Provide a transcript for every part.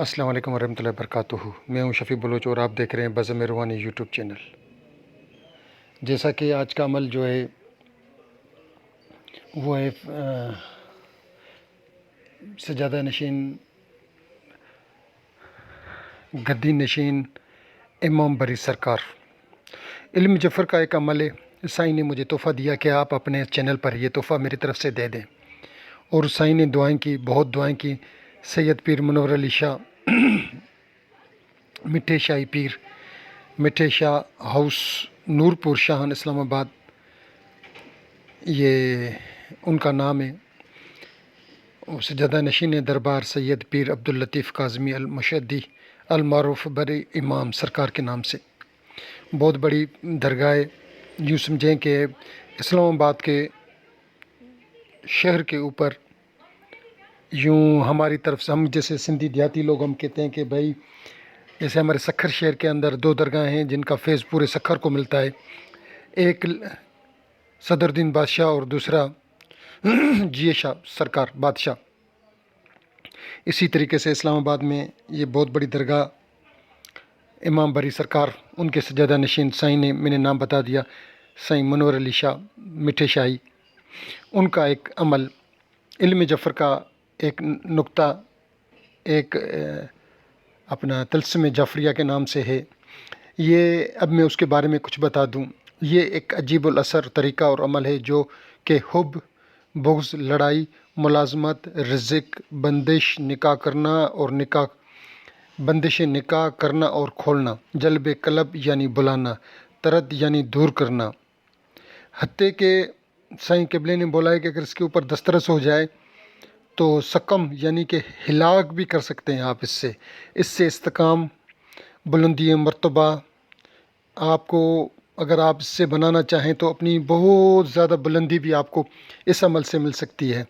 السلام علیکم ورحمۃ اللہ وبرکاتہ۔ میں ہوں شفیع بلوچ اور آپ دیکھ رہے ہیں بزم روحانی یوٹیوب چینل۔ جیسا کہ آج کا عمل جو ہے وہ ہے سجادہ نشین گدی نشین امام بری سرکار علم جفر کا ایک عمل ہے۔ سائیں نے مجھے تحفہ دیا کہ آپ اپنے چینل پر یہ تحفہ میری طرف سے دے دیں، اور سائیں نے دعائیں کی، بہت دعائیں کی۔ سید پیر منور علی شاہ میٹھے شاہی پیر، میٹھے شاہ ہاؤس، نور پور شاہن اسلام آباد، یہ ان کا نام ہے۔ سجادہ نشین دربار سید پیر عبداللطیف کاظمی المشدی المعروف بری امام سرکار کے نام سے بہت بڑی درگاہ ہے۔ یوں سمجھیں کہ اسلام آباد کے شہر کے اوپر، یوں ہماری طرف سے ہم جیسے سندھی دیہاتی لوگ ہم کہتے ہیں کہ بھائی جیسے ہمارے سکھر شہر کے اندر دو درگاہیں ہیں جن کا فیض پورے سکھر کو ملتا ہے، ایک صدر الدین بادشاہ اور دوسرا جیے شاہ سرکار بادشاہ۔ اسی طریقے سے اسلام آباد میں یہ بہت بڑی درگاہ امام بری سرکار، ان کے سجادہ نشین سائیں نے، میں نے نام بتا دیا، سائیں منور علی شاہ میٹھے شاہی، ان کا ایک عمل علم جفر کا ایک نقطہ، ایک اپنا طلسم جعفریہ کے نام سے ہے۔ یہ اب میں اس کے بارے میں کچھ بتا دوں۔ یہ ایک عجیب الاثر طریقہ اور عمل ہے جو کہ حب، بغض، لڑائی، ملازمت، رزق، بندش نکاح کرنا اور بندش نکاح کرنا اور کھولنا، جلب قلب یعنی بلانا، طرد یعنی دور کرنا، حتیٰ کہ سائیں قبلے نے بولا ہے کہ اگر اس کے اوپر دسترس ہو جائے تو سقم یعنی کہ ہلاک بھی کر سکتے ہیں آپ اس سے استحکام، بلندی مرتبہ آپ کو، اگر آپ اس سے بنانا چاہیں تو اپنی بہت زیادہ بلندی بھی آپ کو اس عمل سے مل سکتی ہے۔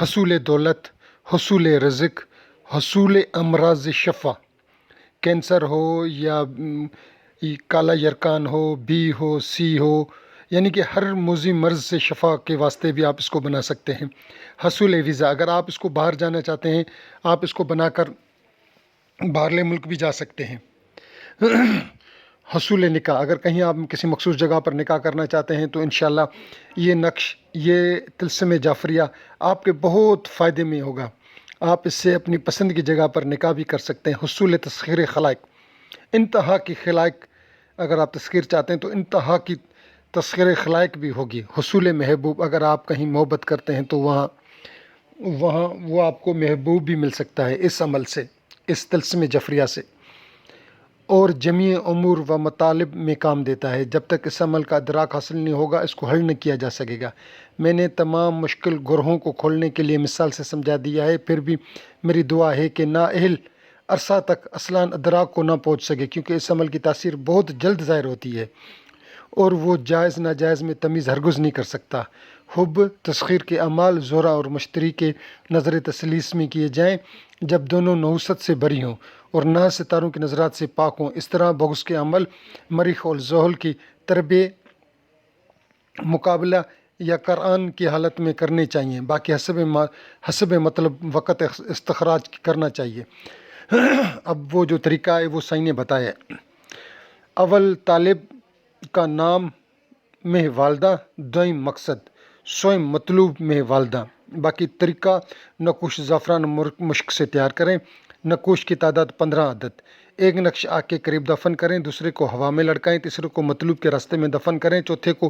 حصول دولت، حصول رزق، حصول امراض شفا، کینسر ہو یا کالا یرکان ہو، بی ہو، سی ہو، یعنی کہ ہر موذی مرض سے شفا کے واسطے بھی آپ اس کو بنا سکتے ہیں۔ حصول ویزا، اگر آپ اس کو باہر جانا چاہتے ہیں آپ اس کو بنا کر باہرلے ملک بھی جا سکتے ہیں۔ حصول نکاح، اگر کہیں آپ کسی مخصوص جگہ پر نکاح کرنا چاہتے ہیں تو انشاءاللہ یہ نقش، یہ طلسم جعفریہ آپ کے بہت فائدے میں ہوگا۔ آپ اس سے اپنی پسند کی جگہ پر نکاح بھی کر سکتے ہیں۔ حصول تسخیر خلائق، انتہا کی خلائق، اگر آپ تسخیر چاہتے ہیں تو انتہا کی تسخیر خلائق بھی ہوگی۔ حصول محبوب، اگر آپ کہیں محبت کرتے ہیں تو وہاں وہ آپ کو محبوب بھی مل سکتا ہے اس عمل سے، اس طلسم جعفریہ سے، اور جمیع امور و مطالب میں کام دیتا ہے۔ جب تک اس عمل کا ادراک حاصل نہیں ہوگا اس کو حل نہیں کیا جا سکے گا۔ میں نے تمام مشکل گرہوں کو کھولنے کے لیے مثال سے سمجھا دیا ہے، پھر بھی میری دعا ہے کہ نااہل عرصہ تک اصلاً ادراک کو نہ پہنچ سکے، کیونکہ اس عمل کی تاثیر بہت جلد ظاہر ہوتی ہے اور وہ جائز ناجائز میں تمیز ہرگز نہیں کر سکتا۔ حب تسخیر کے اعمال زہرہ اور مشتری کے نظر تسلیس میں کیے جائیں جب دونوں نحوست سے بری ہوں اور نہ ستاروں کی نظرات سے پاک ہوں۔ اس طرح بغض کے عمل مریخ اور زحل کی تربیہ مقابلہ یا قرآن کی حالت میں کرنے چاہیے، باقی حسب مطلب وقت استخراج کرنا چاہیے۔ اب وہ جو طریقہ ہے وہ سائیں نے بتایا ہے۔ اول طالب کا نام میں والدہ، دوئم مقصد، سوئم مطلوب میں والدہ۔ باقی طریقہ نقوش زعفران مشک سے تیار کریں۔ نقوش کی تعداد 15 عدد۔ ایک نقش آگ کے قریب دفن کریں، دوسرے کو ہوا میں لٹکائیں، تیسرے کو مطلوب کے راستے میں دفن کریں، چوتھے کو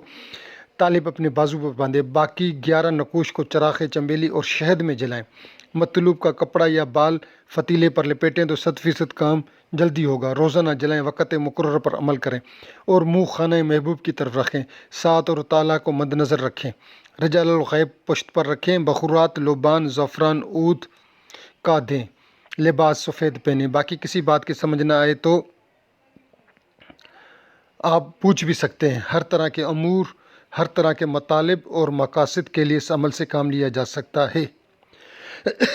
طالب اپنے بازو پر باندھے۔ باقی 11 نقوش کو چراغ چنبیلی اور شہد میں جلائیں۔ مطلوب کا کپڑا یا بال فتیلے پر لپیٹیں تو 100% کام جلدی ہوگا۔ روزانہ جلائیں، وقت مقرر پر عمل کریں اور منہ خانہ محبوب کی طرف رکھیں۔ سات اور تعالیٰ کو مد نظر رکھیں۔ رجال الغیب پشت پر رکھیں۔ بخورات، لوبان، زعفران، عود کا دیں۔ لباس سفید پہنیں۔ باقی کسی بات کی سمجھ نہ آئے تو آپ پوچھ بھی سکتے ہیں۔ ہر طرح کے امور، ہر طرح کے مطالب اور مقاصد کے لیے اس عمل سے کام لیا جا سکتا ہے۔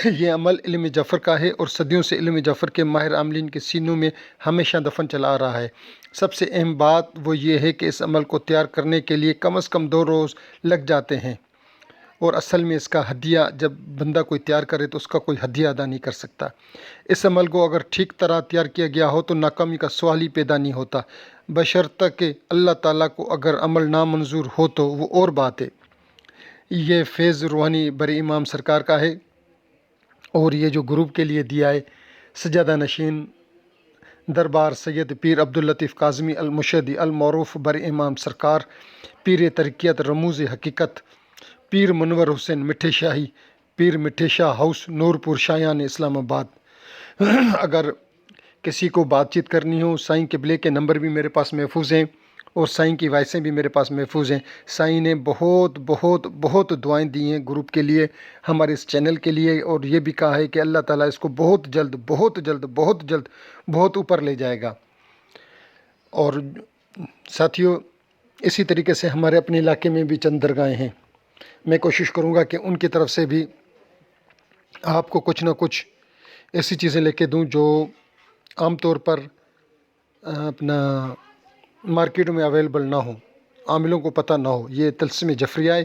یہ عمل علم جعفر کا ہے اور صدیوں سے علم جعفر کے ماہر عاملین کے سینوں میں ہمیشہ دفن چلا آ رہا ہے۔ سب سے اہم بات وہ یہ ہے کہ اس عمل کو تیار کرنے کے لیے کم از کم 2 روز لگ جاتے ہیں اور اصل میں اس کا ہدیہ جب بندہ کوئی تیار کرے تو اس کا کوئی ہدیہ ادا نہیں کر سکتا۔ اس عمل کو اگر ٹھیک طرح تیار کیا گیا ہو تو ناکامی کا سوال ہی پیدا نہیں ہوتا، بشرطیکہ کہ اللہ تعالیٰ کو اگر عمل نامنظور ہو تو وہ اور بات ہے۔ یہ فیض روحانی بر امام سرکار کا ہے، اور یہ جو گروپ کے لیے دیا ہے سجادہ نشین دربار سید پیر عبداللطیف کاظمی المشہدی المعروف بر امام سرکار، پیر ترقیت رموز حقیقت، پیر منور حسین مٹھے شاہی، پیر مٹھے شاہ ہاؤس نورپور شایان اسلام آباد۔ اگر کسی کو بات چیت کرنی ہو، سائیں قبلے کے نمبر بھی میرے پاس محفوظ ہیں اور سائیں کی وائسیں بھی میرے پاس محفوظ ہیں۔ سائیں نے بہت بہت بہت دعائیں دی ہیں گروپ کے لیے، ہمارے اس چینل کے لیے، اور یہ بھی کہا ہے کہ اللہ تعالیٰ اس کو بہت جلد بہت جلد بہت جلد بہت اوپر لے جائے گا۔ اور ساتھیوں، اسی طریقے سے ہمارے اپنے علاقے میں بھی چند درگاہیں ہیں، میں کوشش کروں گا کہ ان کی طرف سے بھی آپ کو کچھ نہ کچھ ایسی چیزیں لے کے دوں جو عام طور پر اپنا مارکیٹ میں اویلیبل نہ ہوں، عاملوں کو پتہ نہ ہو۔ یہ طلسم جعفریہ ہے،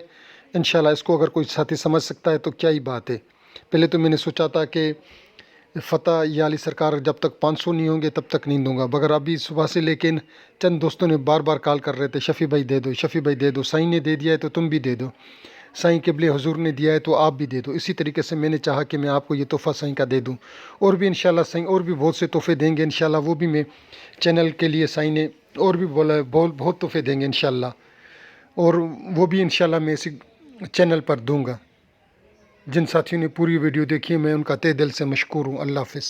انشاءاللہ اس کو اگر کوئی ساتھی سمجھ سکتا ہے تو کیا ہی بات ہے۔ پہلے تو میں نے سوچا تھا کہ فتح یا علی سرکار جب تک 500 نہیں ہوں گے تب تک نہیں دوں گا، مگر ابھی صبح سے لیکن چند دوستوں نے بار بار کال کر رہے تھے، شفیع بھائی دے دو، شفیع بھائی دے دو، سائیں نے دے دیا ہے تو تم بھی دے دو، سائیں قبلے حضور نے دیا ہے تو آپ بھی دے دو۔ اسی طریقے سے میں نے چاہا کہ میں آپ کو یہ تحفہ سائیں کا دے دوں، اور بھی انشاءاللہ سائیں اور بھی بہت سے تحفے دیں گے انشاءاللہ، وہ بھی میں چینل کے لیے سائیں نے اور بھی بولا ہے بہت تحفے دیں گے انشاءاللہ، اور وہ بھی انشاءاللہ میں اسی چینل پر دوں گا۔ جن ساتھیوں نے پوری ویڈیو دیکھی ہے میں ان کا تہ دل سے مشکور ہوں۔ اللہ حافظ۔